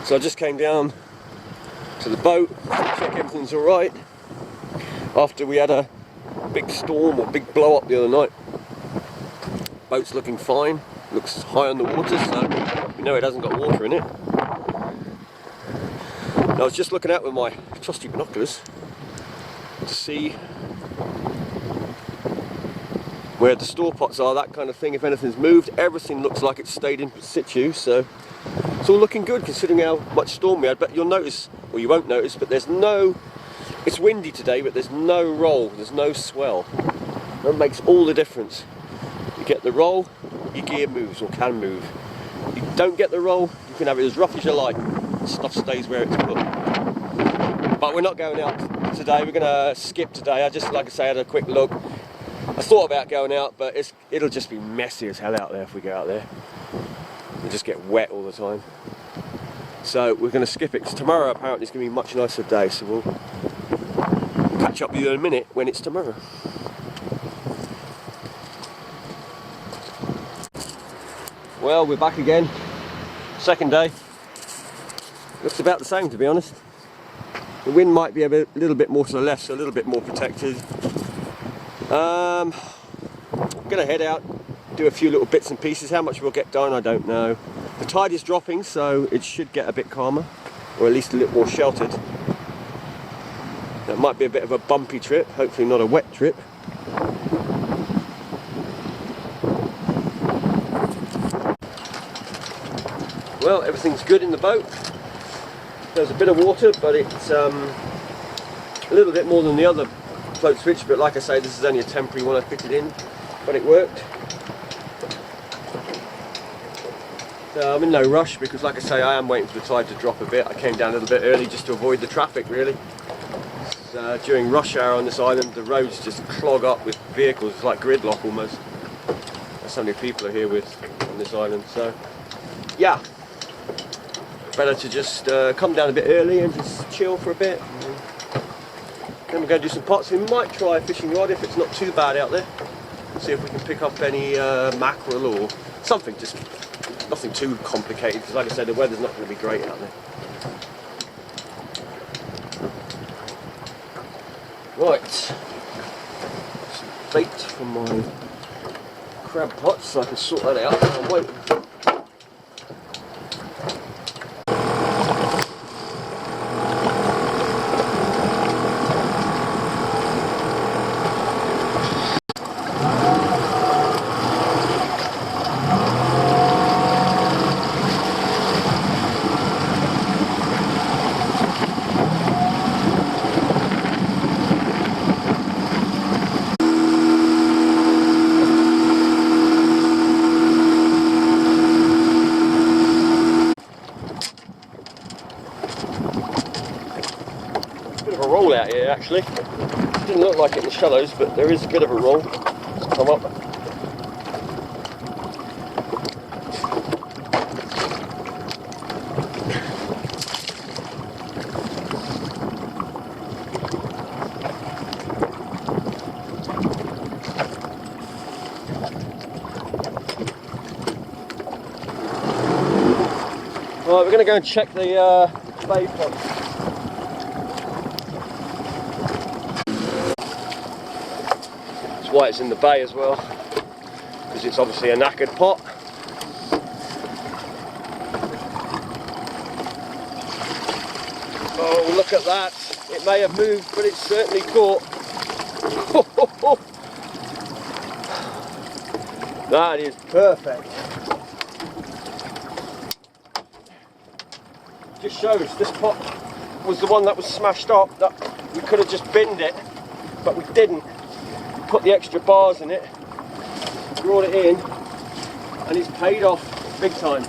So I just came down to the boat to check everything's alright after we had a big storm or big blow up the other night. Boat's looking fine, looks high on the water, so we know it hasn't got water in it. And I was just looking out with my trusty binoculars to see where the store pots are, that kind of thing. If anything's moved, everything looks like it's stayed in situ, so it's all looking good considering how much storm we had. But you'll notice, or you won't notice, but there's no, it's windy today, but there's no roll, there's no swell. That makes all the difference. You get the roll, your gear moves or can move. You don't get the roll, you can have it as rough as you like. Stuff stays where it's put. But we're not going out today, we're going to skip today. I just, like I say, had a quick look. I thought about going out, but it'll just be messy as hell out there if we go out there. We'll just get wet all the time. So we're going to skip it, because tomorrow apparently is going to be a much nicer day, so we'll catch up with you in a minute when it's tomorrow. Well, we're back again. Second day. Looks about the same, to be honest. The wind might be a little bit more to the left, so a little bit more protected. I'm going to head out, do a few little bits and pieces. How much we'll get done, I don't know. The tide is dropping, so it should get a bit calmer, or at least a little more sheltered. That might be a bit of a bumpy trip, hopefully not a wet trip. Well, everything's good in the boat. There's a bit of water, but it's a little bit more than the other float switch, but like I say, this is only a temporary one I fitted in, but it worked. So I'm in no rush, because like I say, I am waiting for the tide to drop a bit. I came down a little bit early just to avoid the traffic, really. During rush hour on this island, the roads just clog up with vehicles. It's like gridlock almost. That's how many people are here on this island, so yeah. Better to just come down a bit early and just chill for a bit. Then we're going to do some pots. We might try a fishing rod if it's not too bad out there. See if we can pick up any mackerel or something, just nothing too complicated, because like I said, the weather's not going to be great out there. Right, some bait from my crab pots so I can sort that out. I'm waiting. Roll out here actually. Didn't look like it in the shallows, but there is a bit of a roll to come up. Right, we're going to go and check the bay pot. Why it's in the bay as well, because it's obviously a knackered pot. Oh, look at that. It may have moved, but it's certainly caught. That is perfect. Just shows this pot was the one that was smashed up, that we could have just binned it, but we didn't. Put the extra bars in it, brought it in, and it's paid off big time.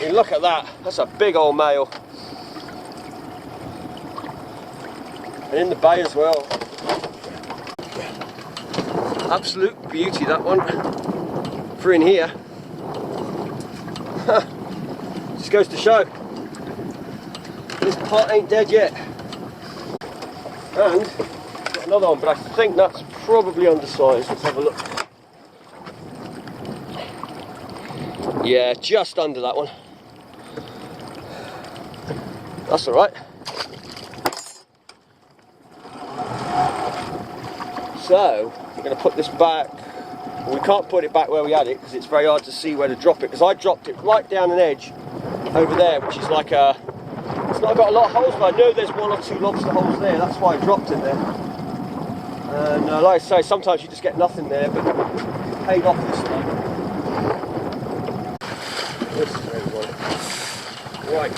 You look at that, that's a big old male. And in the bay as well. Absolute beauty, that one. For in here. Just goes to show this pot ain't dead yet. And another one, but I think that's probably undersized. Let's have a look. Yeah, just under that one. That's all right. So we're going to put this back. We can't put it back where we had it because it's very hard to see where to drop it, because I dropped it right down an edge over there, which is like a, it's not got a lot of holes, but I know there's 1 or 2 lobster holes there. That's why I dropped it there. And like I say, sometimes you just get nothing there, but it paid off this time. This is very well. Right.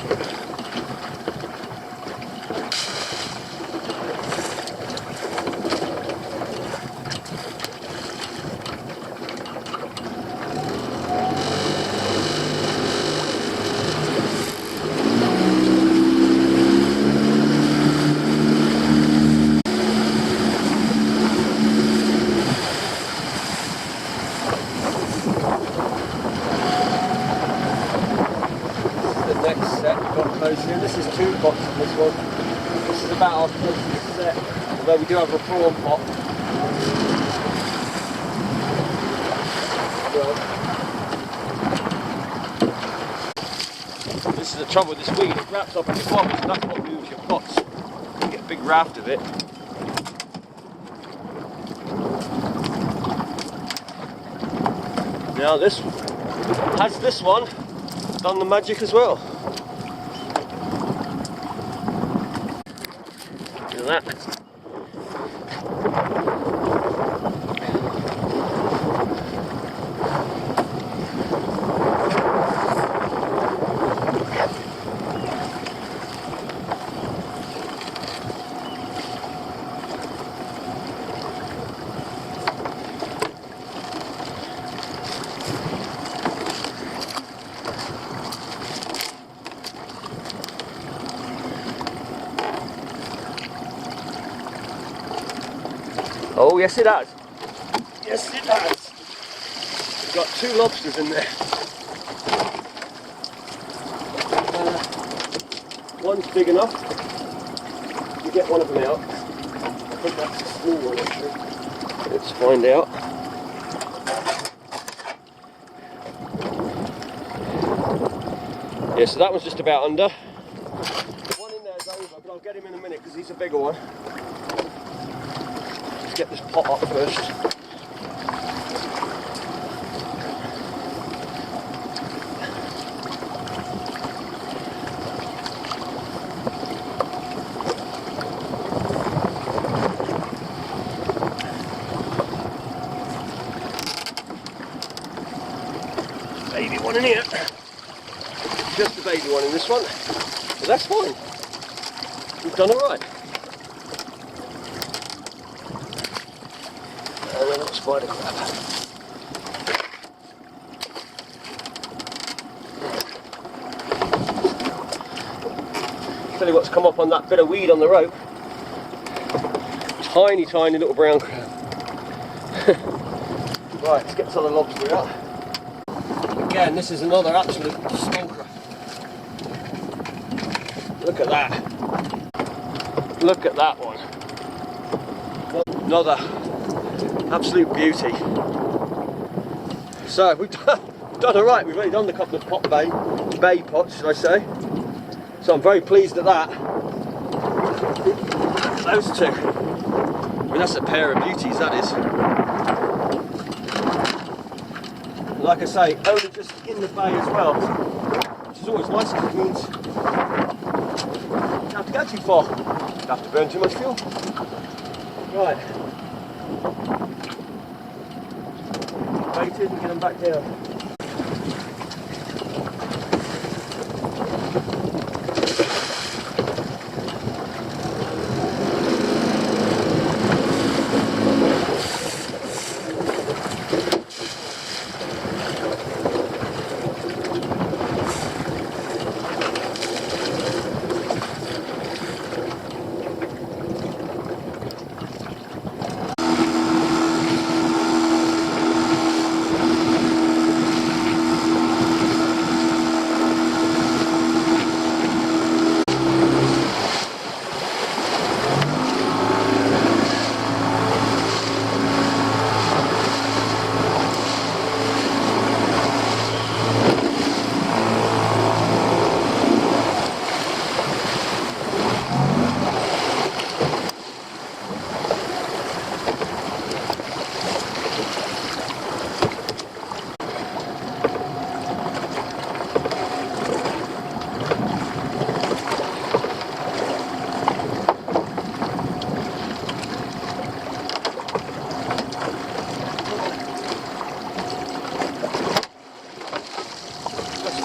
This is 2 pots in this one. This is about our closest set, although we do have a prawn pot. This is the trouble with this weed, it wraps up in the bottom, and that's what moves your pots. You get a big raft of it. Now this one done the magic as well. That. Oh, yes it has. Yes it has. We've got 2 lobsters in there. One's big enough to get one of them out. I think that's a small one actually. Let's find out. Yeah, so that one's just about under. The one in there is over, but I'll get him in a minute because he's a bigger one. Get this pot up first. Baby one in here. Just a baby one in this one. But that's fine. We've done alright. Spider crab. Tell you what's come up on that bit of weed on the rope. Tiny, tiny little brown crab. Right, let's get some of the lobster out. Again, this is another absolute stonker. Look at that. Look at that one. Another absolute beauty. So we've done alright, we've only done a couple of bay pots, should I say. So I'm very pleased at that. Those 2. I mean, that's a pair of beauties, that is. Like I say, only just in the bay as well, which is always nice because it means you don't have to go too far. You don't have to burn too much fuel. Right. Baited and get them back down.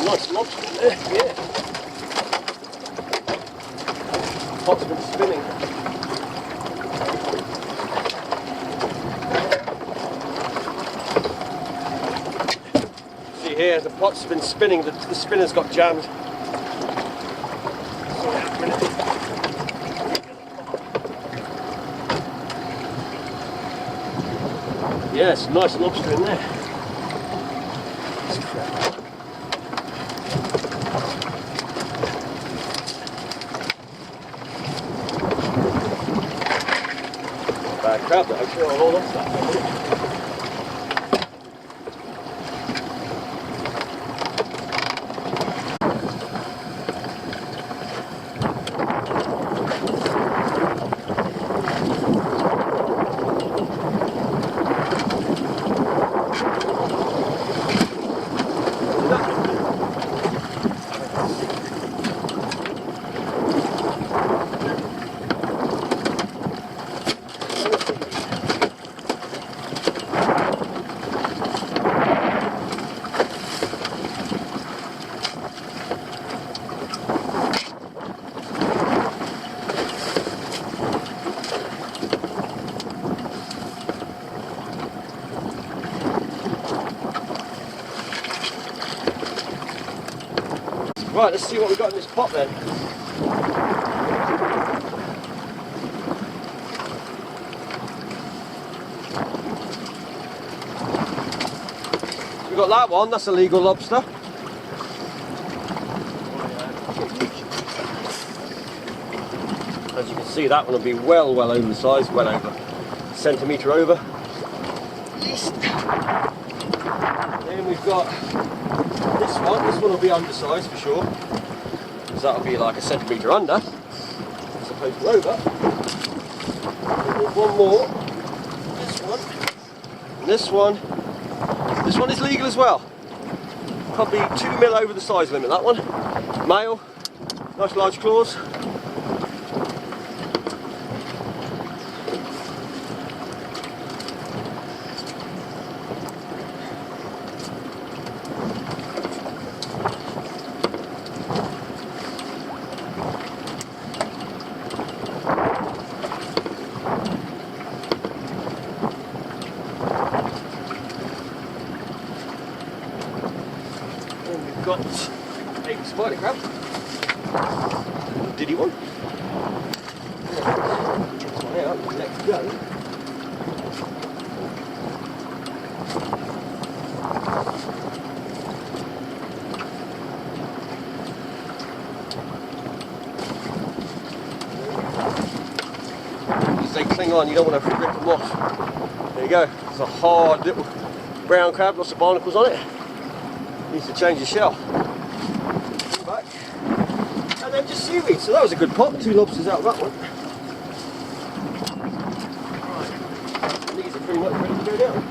nice lobster in there, yeah. Pot's been spinning. See here, the pot's been spinning, the spinner's got jammed. Yes, nice lobster in there. Bad crab, but I'm sure I'll hold on to that for a minute. Right, let's see what we've got in this pot then. So we've got that one, that's a legal lobster. As you can see, that one will be well over the size, well over a centimetre over. At least. Then we've got this one will be undersized for sure, because that'll be like a centimetre under, as opposed to over. And there's one more, this one, and this one is legal as well. Probably 2 mil over the size limit, that one. Male, nice large claws. Got a spider crab, diddy one. Let's go. As they cling on, you don't want to rip them off. There you go. It's a hard little brown crab, lots of barnacles on it. Needs to change the shell. Back. And then just seaweed. So that was a good pot. 2 lobsters out of that one. Right. These are pretty much ready to go down.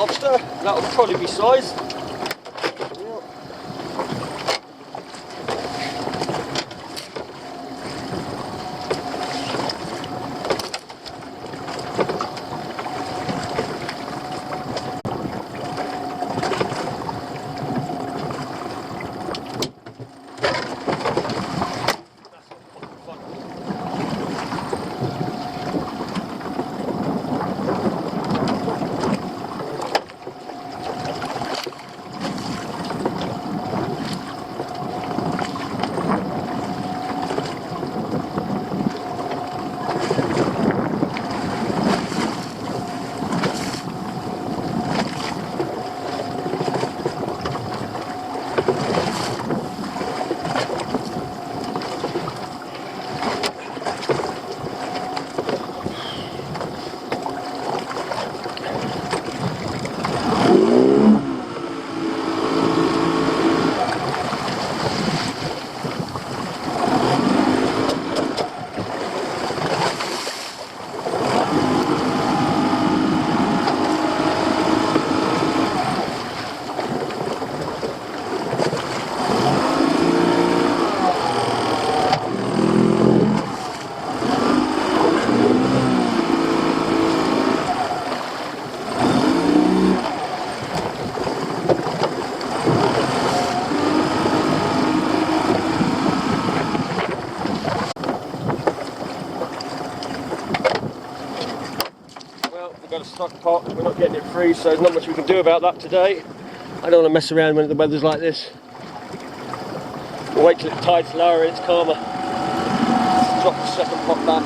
lobster. That will probably be size. Stock pot, we're not getting it free, so there's not much we can do about that today. I don't want to mess around when the weather's like this. We'll wait till the tide's lower and it's calmer. Drop the second pot back.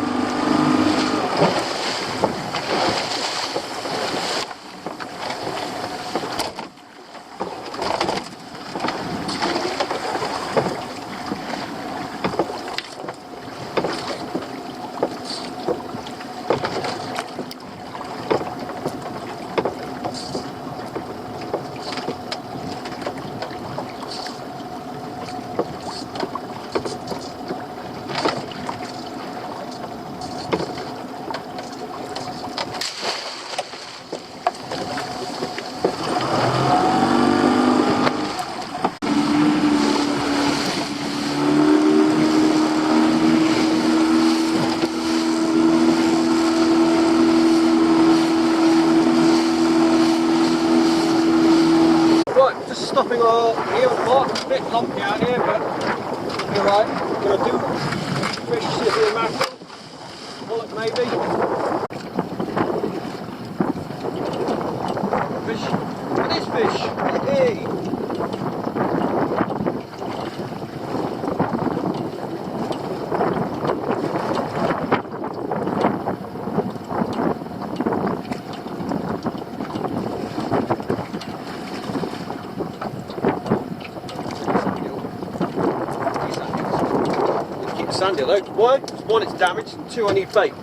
Stopping our here at the park. It's a bit lumpy out here, but you're right. We're going to do fish, see if we're mackerel, mullet maybe. Fish. It is fish. Hey. Sandeel though. Why? One, it's damaged, and two, I need bait.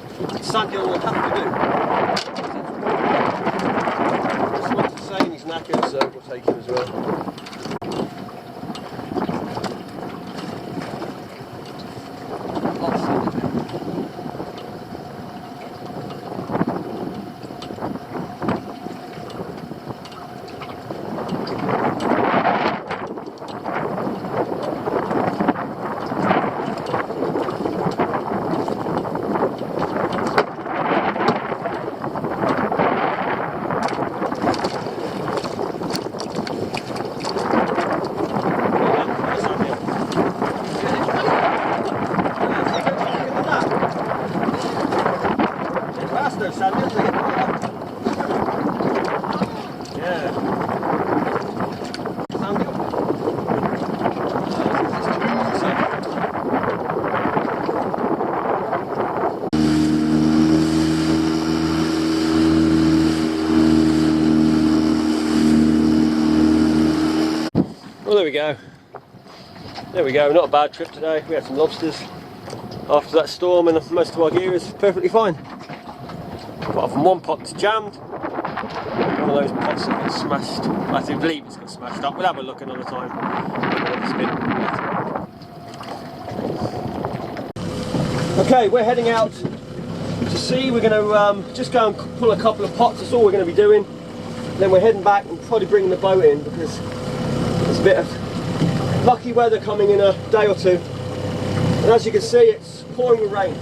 Sandeel will have to do. This one's the same, he's knackered, so we'll take him as well. Well, there we go. There we go. Not a bad trip today. We had some lobsters after that storm, and most of our gear is perfectly fine. Apart from one pot that's jammed. One of those pots that got smashed. I do believe it's got smashed up. We'll have a look another time. Okay, we're heading out to sea. We're going to just go and pull a couple of pots. That's all we're going to be doing. then we're heading back and probably bringing the boat in because there's a bit of lucky weather coming in a day or two. And as you can see, it's pouring with rain.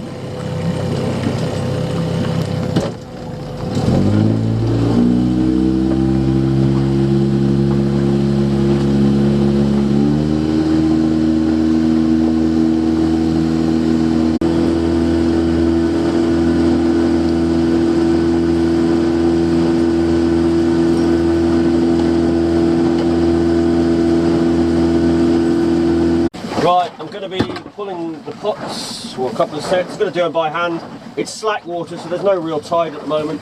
Right, I'm going to be pulling the pots, or a couple of sets. I'm going to do them by hand. It's slack water, so there's no real tide at the moment.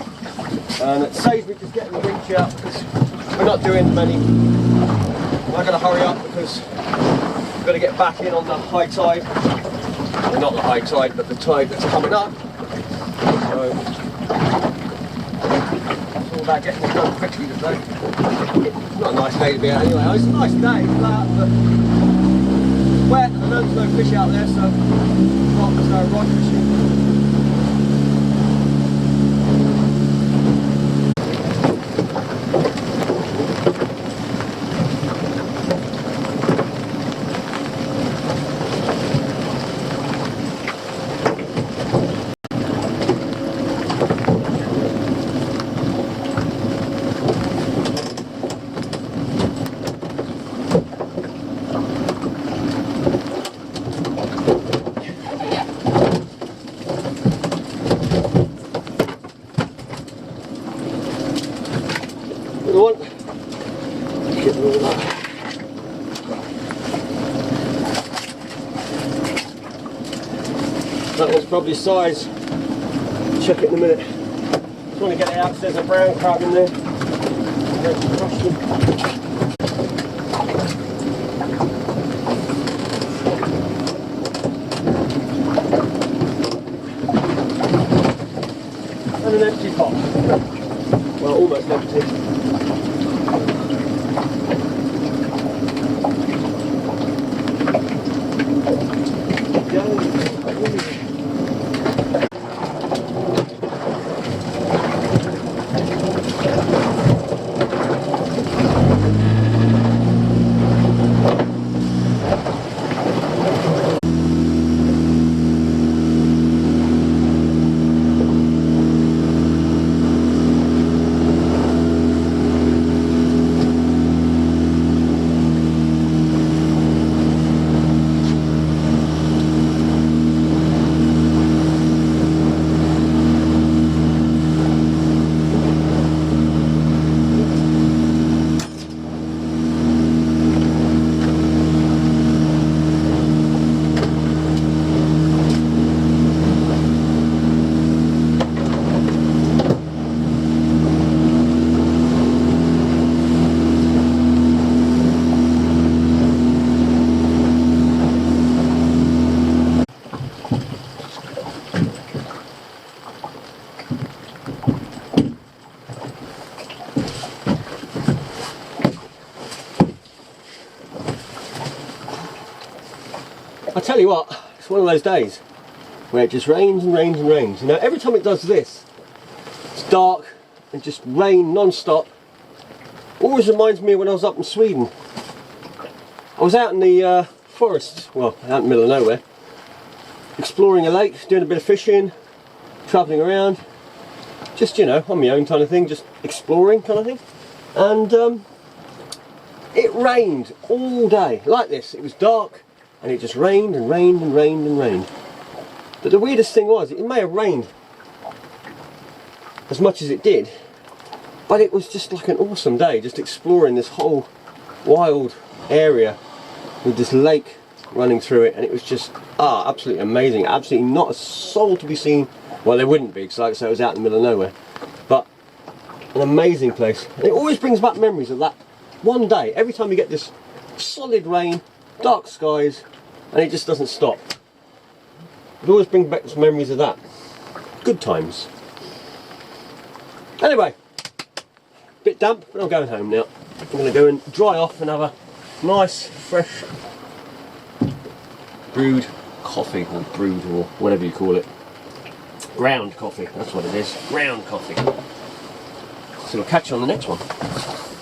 And it saves me just getting the winch out because we're not doing many. I'm going to hurry up because I've got to get back in on the high tide. Well, not the high tide, but the tide that's coming up. So it's all about getting it done quickly today. It's not a nice day to be out anyway. It's a nice day, flat, but wet. I know there's no fish out there, so there's no rod fishing. That one's probably size. Check it in a minute. Just want to get it out because there's a brown crab in there. And an empty pot. Well, almost empty. I tell you what, it's one of those days where it just rains and rains and rains. You know, every time it does this, it's dark and just rain non-stop. Always reminds me of when I was up in Sweden. I was out in the forest, well, out in the middle of nowhere, exploring a lake, doing a bit of fishing, travelling around, just, you know, on my own kind of thing, just exploring kind of thing. And it rained all day, like this. It was dark, and it just rained and rained and rained and rained. But the weirdest thing was, it may have rained as much as it did, but it was just like an awesome day, just exploring this whole wild area with this lake running through it, and it was just absolutely amazing. Absolutely not a soul to be seen. Well, there wouldn't be, because like I said, it was out in the middle of nowhere. But an amazing place. And it always brings back memories of that one day. Every time you get this solid rain, dark skies, and it just doesn't stop. It always brings back some memories of that. Good times. Anyway, bit damp, but I'm going home now. I'm going to go and dry off and have a nice, fresh brewed coffee, or brewed, or whatever you call it. Ground coffee, that's what it is. Ground coffee. So we'll catch you on the next one.